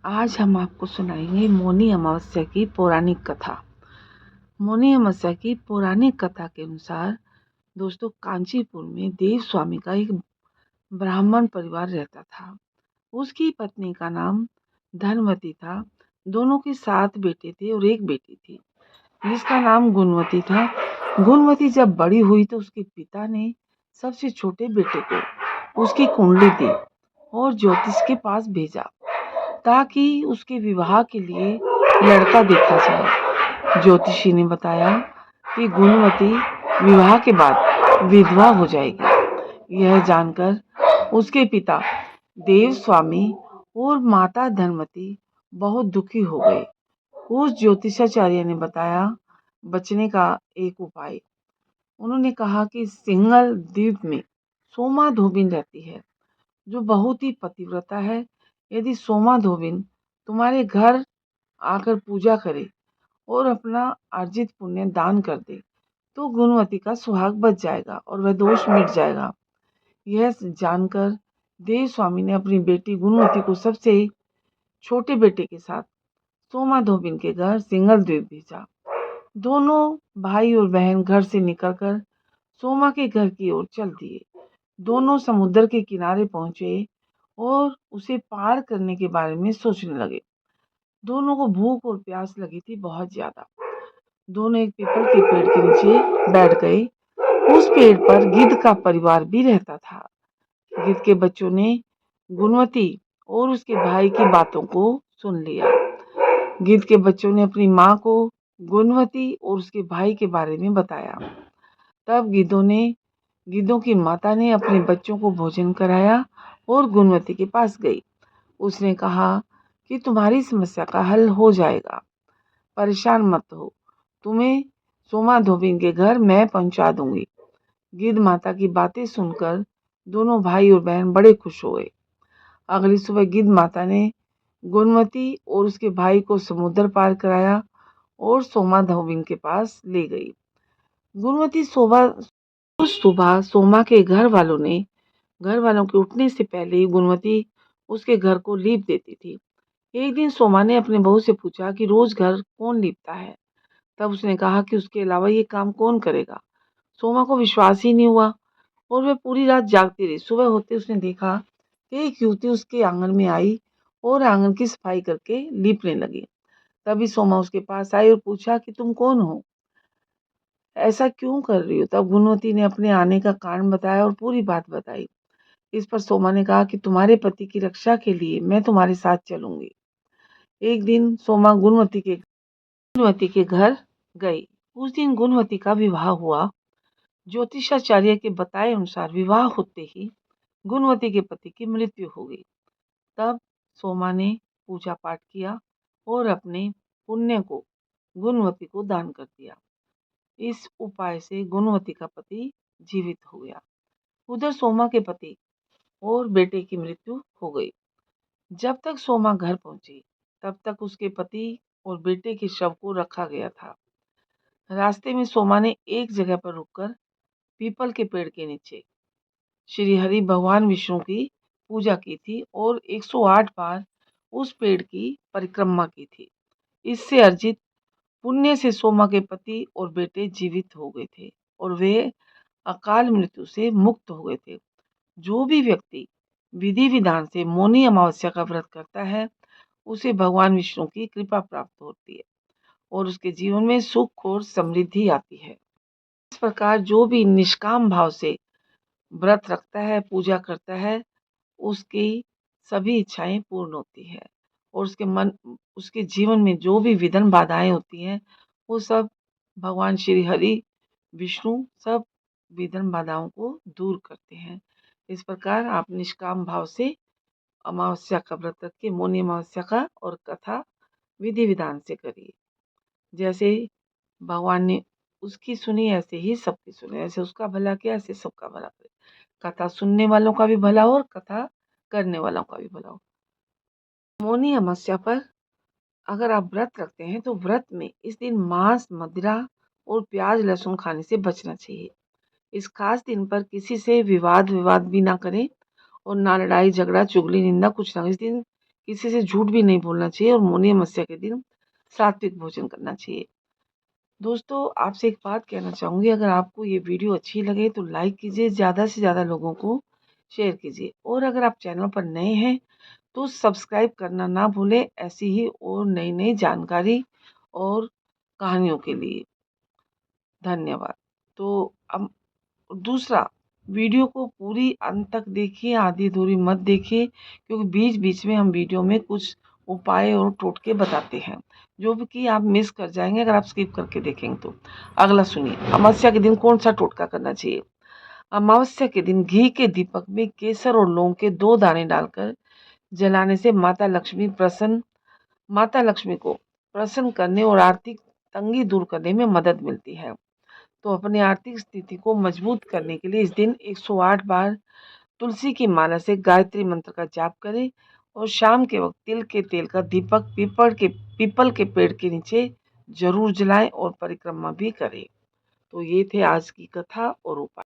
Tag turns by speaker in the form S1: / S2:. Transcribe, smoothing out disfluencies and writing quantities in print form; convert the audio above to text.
S1: आज हम आपको सुनाएंगे मौनी अमावस्या की पौराणिक कथा। मौनी अमावस्या की पौराणिक कथा के अनुसार दोस्तों, कांचीपुर में देव स्वामी का एक ब्राह्मण परिवार रहता था। उसकी पत्नी का नाम धनवती था। दोनों के 7 बेटे थे और एक बेटी थी जिसका नाम गुणवती था। गुणवती जब बड़ी हुई तो उसके पिता ने सबसे छोटे बेटे को उसकी कुंडली दी और ज्योतिष के पास भेजा ताकि उसके विवाह के लिए लड़का देखा जाए। ज्योतिषी ने बताया कि गुणवती विवाह के बाद विधवा हो जाएगी। यह जानकर उसके पिता देव स्वामी और माता धनवती बहुत दुखी हो गए। उस ज्योतिषाचार्य ने बताया बचने का एक उपाय। उन्होंने कहा कि सिंगल द्वीप में सोमा धोबिन रहती है जो बहुत ही पतिव्रता है। यदि सोमा धोबिन तुम्हारे घर आकर पूजा करे और अपना अर्जित पुण्य दान कर दे तो गुणवती का सुहाग बच जाएगा और वह दोष मिट जाएगा। यह जानकर देव स्वामी ने अपनी बेटी गुणवती को सबसे छोटे बेटे के साथ सोमा धोबिन के घर सिंगल द्वीप भेजा। दोनों भाई और बहन घर से निकलकर सोमा के घर की ओर चल दिए। दोनों समुद्र के किनारे पहुंचे और उसे पार करने के बारे में सोचने लगे। दोनों को भूख और प्यास लगी थी बहुत ज्यादा। दोनों एक पीपल के पेड़ के नीचे बैठ गए। उस पेड़ पर गिद्ध का परिवार भी रहता था। गिद्ध के बच्चों ने गुणवती और उसके भाई की बातों को सुन लिया। गिद्ध के बच्चों ने अपनी माँ को गुणवती और उसके भाई के बारे में बताया। तब गिद्धों की माता ने अपने बच्चों को भोजन कराया और गुणवती के पास गई। उसने कहा कि तुम्हारी समस्या का हल हो जाएगा, परेशान मत हो, तुम्हें सोमा धोबिन के घर मैं पहुंचा दूंगी। गिद्ध माता की बातें सुनकर दोनों भाई और बहन बड़े खुश हुए। अगली सुबह गिद्ध माता ने गुणवती और उसके भाई को समुद्र पार कराया और सोमा धोबिन के पास ले गई। गुणवती सुबह सोमा के घर वालों के उठने से पहले ही गुणवती उसके घर को लीप देती थी। एक दिन सोमा ने अपने बहू से पूछा कि रोज घर कौन लीपता है। तब उसने कहा कि उसके अलावा ये काम कौन करेगा। सोमा को विश्वास ही नहीं हुआ और वह पूरी रात जागती रही। सुबह होते उसने देखा कि एक युवती उसके आंगन में आई और आंगन की सफाई करके लीपने लगी। तभी सोमा उसके पास आई और पूछा कि तुम कौन हो, ऐसा क्यों कर रही हो। तब गुणवती ने अपने आने का कारण बताया और पूरी बात बताई। इस पर सोमा ने कहा कि तुम्हारे पति की रक्षा के लिए मैं तुम्हारे साथ चलूंगी। एक दिन सोमा गुणवती के घर गई। उस दिन गुणवती का विवाह हुआ। ज्योतिषाचार्य के बताए अनुसार विवाह होते ही गुणवती के पति की मृत्यु हो गई। तब सोमा ने पूजा पाठ किया और अपने पुण्य को गुणवती को दान कर दिया। इस उपाय से गुणवती का पति जीवित हो गया। उधर सोमा के पति और बेटे की मृत्यु हो गई। जब तक सोमा घर पहुंची तब तक उसके पति और बेटे के शव को रखा गया था। रास्ते में सोमा ने एक जगह पर रुककर पीपल के पेड़ के नीचे श्री हरि भगवान विष्णु की पूजा की थी और 108 बार उस पेड़ की परिक्रमा की थी। इससे अर्जित पुण्य से सोमा के पति और बेटे जीवित हो गए थे और वे अकाल मृत्यु से मुक्त हो गए थे। जो भी व्यक्ति विधि विधान से मौनी अमावस्या का व्रत करता है उसे भगवान विष्णु की कृपा प्राप्त होती है और उसके जीवन में सुख और समृद्धि आती है। इस प्रकार जो भी निष्काम भाव से व्रत रखता है, पूजा करता है, उसकी सभी इच्छाएं पूर्ण होती है और उसके जीवन में जो भी विघ्न बाधाएं होती हैं वो सब भगवान श्री हरि विष्णु सब विघ्न बाधाओं को दूर करते हैं। इस प्रकार आप निष्काम भाव से अमावस्या का व्रत रख के मौनी अमावस्या का और कथा विधि विधान से करिए। जैसे भगवान ने उसकी सुनी ऐसे ही सबकी सुने, ऐसे उसका भला किया ऐसे सबका भला करे। कथा सुनने वालों का भी भला हो और कथा करने वालों का भी भला हो। मौनी अमावस्या पर अगर आप व्रत रखते हैं तो व्रत में इस दिन मांस, मदिरा और प्याज लहसुन खाने से बचना चाहिए। इस खास दिन पर किसी से विवाद भी ना करें और ना लड़ाई झगड़ा चुगली निंदा कुछ ना। इस दिन किसी से झूठ भी नहीं बोलना चाहिए और मौनी अमावस्या के दिन सात्विक भोजन करना चाहिए। दोस्तों, आपसे एक बात कहना चाहूँगी, अगर आपको ये वीडियो अच्छी लगे तो लाइक कीजिए, ज़्यादा से ज़्यादा लोगों को शेयर कीजिए और अगर आप चैनल पर नए हैं तो सब्सक्राइब करना ना भूलें, ऐसी ही और नई-नई जानकारी और कहानियों के लिए। धन्यवाद। तो अब दूसरा, वीडियो को पूरी अंत तक देखिए, आधी-अधूरी मत देखिए, क्योंकि बीच-बीच में हम वीडियो में कुछ उपाय और टोटके बताते हैं, जो भी कि आप मिस कर जाएँगे अगर आप स्किप करके देखेंगे तो। अगला सुनिए, अमावस्या के दिन कौन-सा टोटका करना चाहिए? अमावस्या के दिन घी के दीपक में केसर और लौंग के 2 दाने डालकर जलाने से माता लक्ष्मी को प्रसन्न करने और आर्थिक तंगी दूर करने में मदद मिलती है। तो अपनी आर्थिक स्थिति को मजबूत करने के लिए इस दिन 108 बार तुलसी की माला से गायत्री मंत्र का जाप करें और शाम के वक्त तिल के तेल का दीपक पीपल के पेड़ के नीचे जरूर जलाएं और परिक्रमा भी करें। तो ये थे आज की कथा और उपाय।